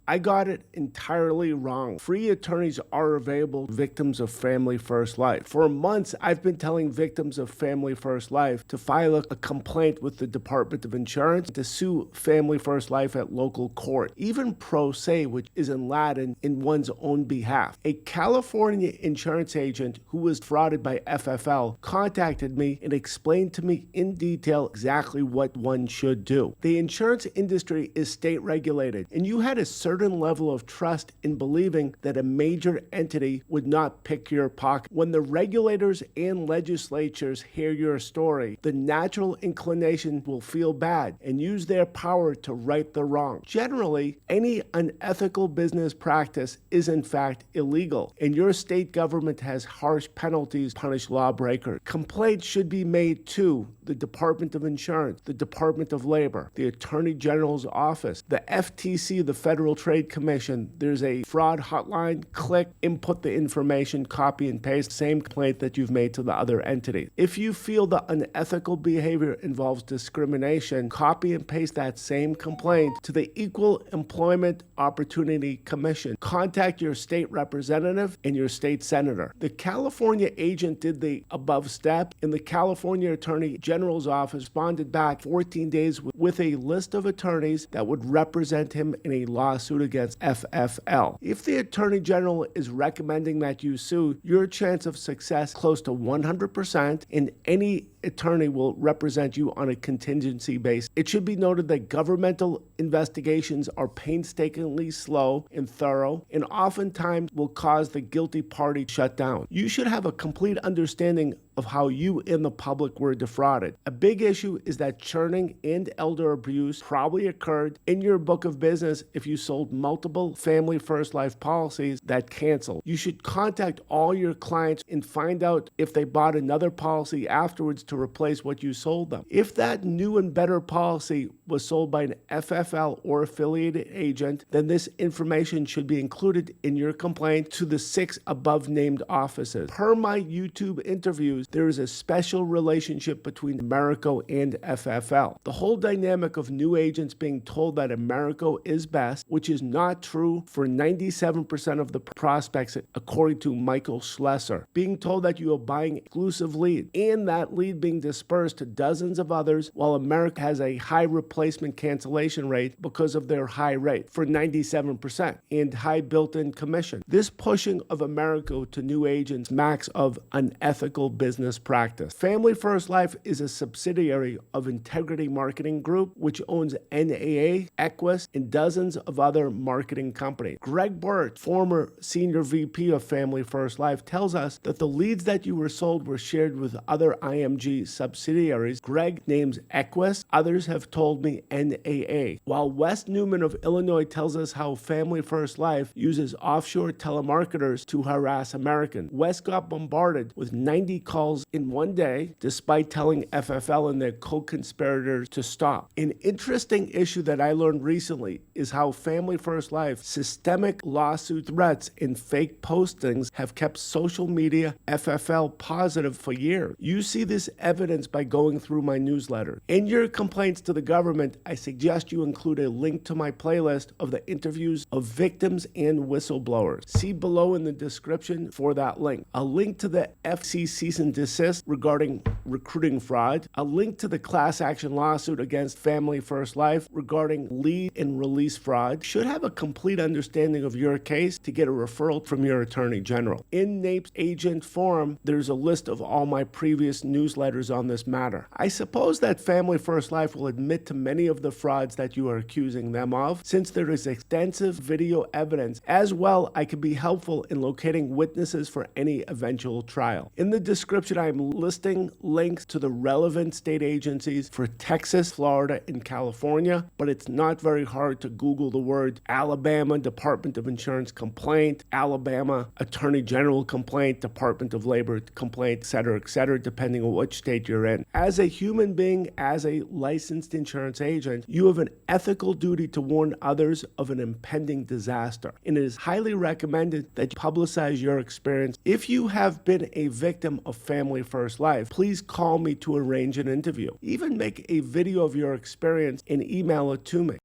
I got it entirely wrong. Free attorneys are available to victims of Family First Life. For months, I've been telling victims of Family First Life to file a complaint with the Department of Insurance, to sue Family First Life at local court, even pro se, which is in Latin, in one's own behalf. A California insurance agent who was defrauded by FFL contacted me and explained to me in detail exactly what one should do. The insurance industry is state regulated, and you had a certain level of trust in believing that a major entity would not pick your pocket. When the regulators and legislators hear your story, the natural inclination will feel bad and use their power to right the wrong. Generally, any unethical business practice is in fact illegal, and your state government has harsh penalties to punish lawbreakers. Complaints should be made to the Department of Insurance, the Department of Labor, the Attorney General's office, the FTC, the Federal Trade Commission. There's a fraud hotline. Click, input the information, copy and paste, same complaint that you've made to the other entity. If you feel the unethical behavior involves discrimination, copy and paste that same complaint to the Equal Employment Opportunity Commission. Contact your state representative and your state senator. The California agent did the above step, and the California Attorney General's office responded back 14 days with a list of attorneys that would represent him in a lawsuit against FFL. If the Attorney General is recommending that you sue, your chance of success close to 100%, and any attorney will represent you on a contingency basis. It should be noted that governmental investigations are painstakingly slow and thorough, and oftentimes will cause the guilty party to shut down. You should have a complete understanding of how you and the public were defrauded. A big issue is that churning and elder abuse probably occurred in your book of business if you sold multiple Family First Life policies that canceled. You should contact all your clients and find out if they bought another policy afterwards to replace what you sold them. If that new and better policy was sold by an FFL or affiliated agent, then this information should be included in your complaint to the 6 above named offices. Per my YouTube interviews, there is a special relationship between Americo and FFL. The whole dynamic of new agents being told that Americo is best, which is not true for 97% of the prospects, according to Michael Schlesser. Being told that you are buying exclusive lead, and that lead being dispersed to dozens of others, while America has a high replacement cancellation rate because of their high rate for 97% and high built-in commission. This pushing of Americo to new agents smacks of unethical business practice. Family First Life is a subsidiary of Integrity Marketing Group, which owns NAA, Equus, and dozens of other marketing companies. Greg Burt, former senior VP of Family First Life, tells us that the leads that you were sold were shared with other IMG subsidiaries. Greg names Equus. Others have told me NAA. While Wes Newman of Illinois tells us how Family First Life uses offshore telemarketers to harass Americans. Wes got bombarded with 90 calls in one day, despite telling FFL and their co-conspirators to stop. An interesting issue that I learned recently is how Family First Life systemic lawsuit threats and fake postings have kept social media FFL positive for years. You see this evidence by going through my newsletter. In your complaints to the government, I suggest you include a link to my playlist of the interviews of victims and whistleblowers. See below in the description for that link. A link to the FCC cease and desist regarding recruiting fraud, a link to the class action lawsuit against Family First Life regarding lead and release fraud. Should have a complete understanding of your case to get a referral from your Attorney General. In NAPE's agent forum, there's a list of all my previous newsletters on this matter. I suppose that Family First Life will admit to many of the frauds that you are accusing them of, since there is extensive video evidence. As well, I can be helpful in locating witnesses for any eventual trial. In the description, I am listing links to the relevant state agencies for Texas, Florida, and California, but it's not very hard to Google the word Alabama Department of Insurance complaint, Alabama Attorney General complaint, Department of Labor complaint, etc., depending on which state you're in. As a human being, as a licensed insurance agent, you have an ethical duty to warn others of an impending disaster, and it is highly recommended that you publicize your experience. If you have been a victim of Family First Life, please call me to arrange an interview. Even make a video of your experience and email it to me.